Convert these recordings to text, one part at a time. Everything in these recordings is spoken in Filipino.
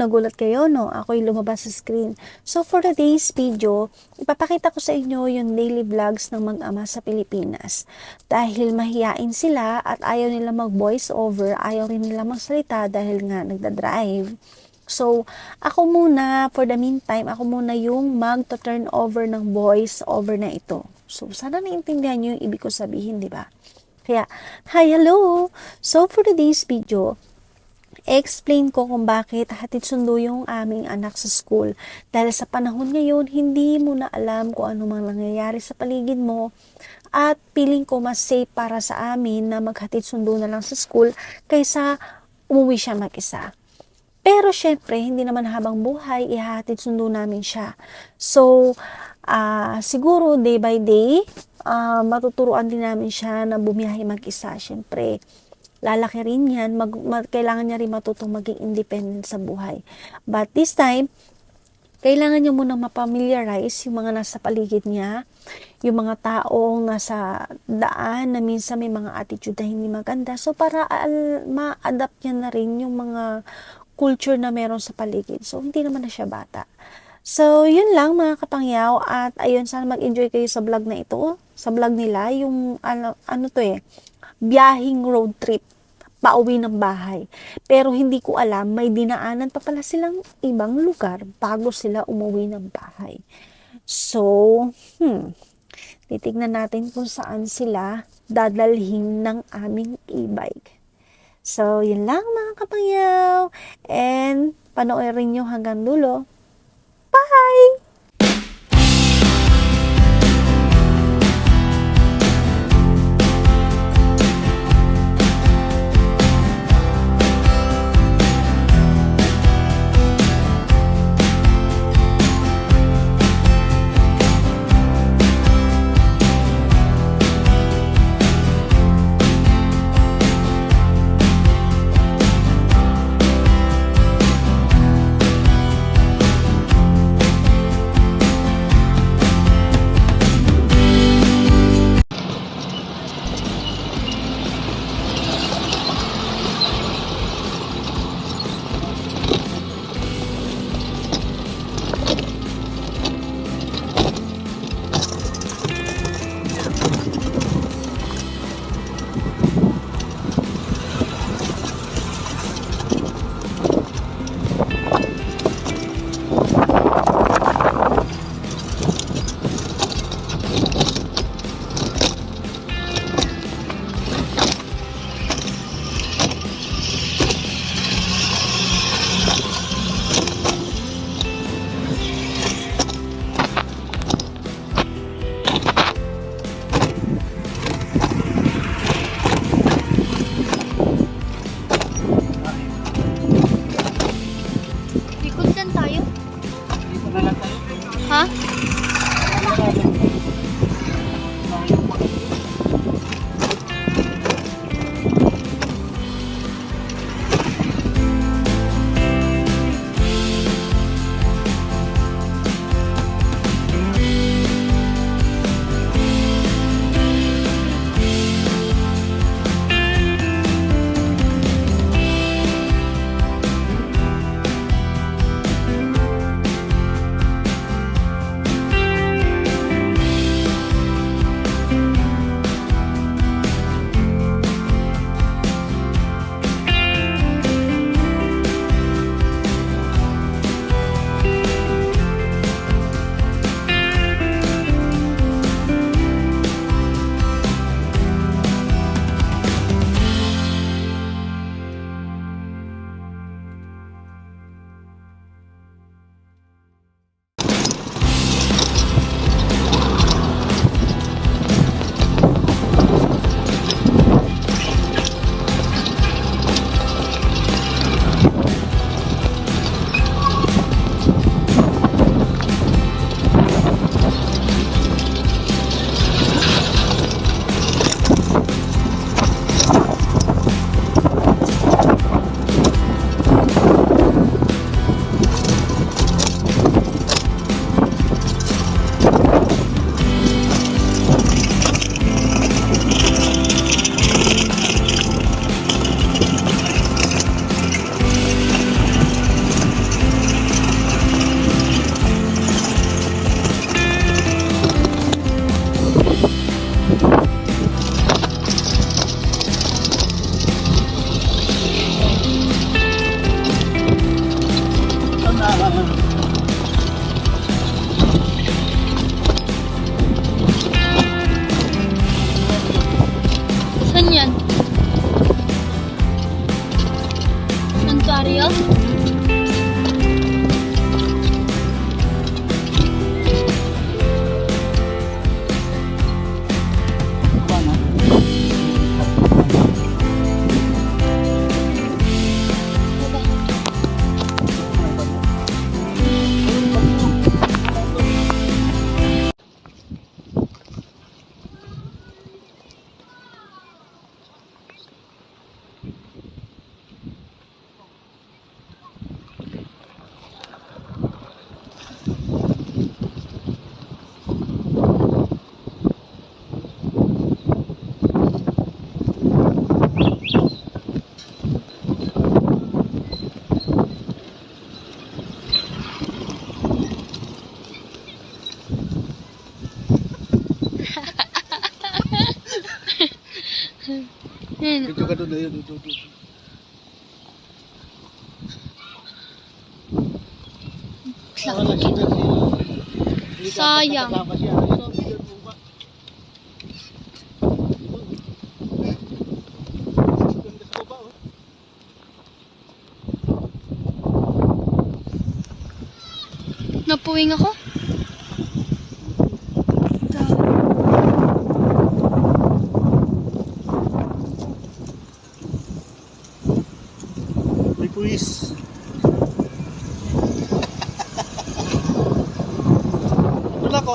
nagulat kayo, no? Ako'y lumabas sa screen. So, for today's video, ipapakita ko sa inyo yung daily vlogs ng mag-ama sa Pilipinas. Dahil mahiyain sila at ayaw nila mag-voice over, ayaw rin nila magsalita dahil nga nagda-drive. So, ako muna, for the meantime, ako muna yung mag-turn over ng voice over na ito. So, sana naintindihan nyo yung ibig ko sabihin, di ba? Kaya, hi, hello! So, for today's video, explain ko kung bakit hatid sundo yung aming anak sa school. Dahil sa panahon ngayon, hindi mo na alam kung ano mang nangyayari sa paligid mo. At feeling ko mas safe para sa amin na maghatid sundo na lang sa school kaysa umuwi siya mag-isa. Pero syempre, hindi naman habang buhay, ihahatid sundo namin siya. So, siguro day by day, matuturuan din namin siya na bumiyahe mag-isa. Syempre, lalaki rin yan, kailangan niya rin matutong maging independent sa buhay. But this time, kailangan niya munang mapamiliarize yung mga nasa paligid niya, yung mga taong nasa daan na minsan may mga attitude na hindi maganda. So, para ma-adapt niya na rin yung mga culture na meron sa paligid. So, hindi naman na siya bata. So, yun lang mga kapangyaw. At ayun, sana mag-enjoy kayo sa vlog na ito. Sa vlog nila, yung biyahing road trip pauwi ng bahay. Pero hindi ko alam, may dinaanan pa pala silang ibang lugar bago sila umuwi ng bahay. So, titignan natin kung saan sila dadalhin ng aming e-bike. So, yun lang mga kapangyaw. And, panoorin nyo hanggang dulo. Bye! Dito ka doon, dito. Sayang. Napuwing ako. May puwis. Doon ako.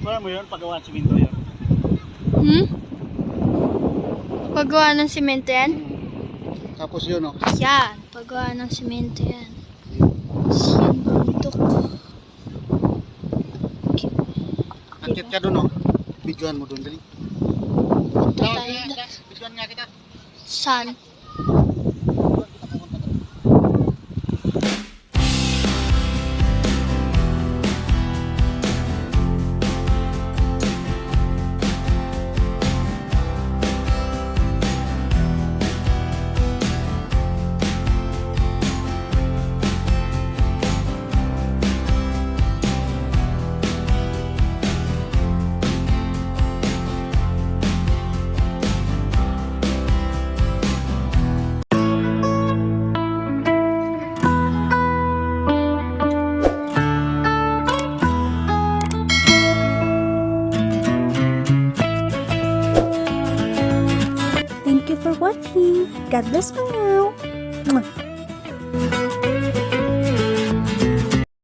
Kaya mo yun, paggawa sa window yun. Paggawa ng simento yan? Tapos yun, oh. Yan. Paggawa ng simento yan. Sinuntok. Akit ka doon, oh. Videoan mo doon, dali. Punta tayo doon. Videoan nga kita. Saan? Thank you for watching. God bless for now.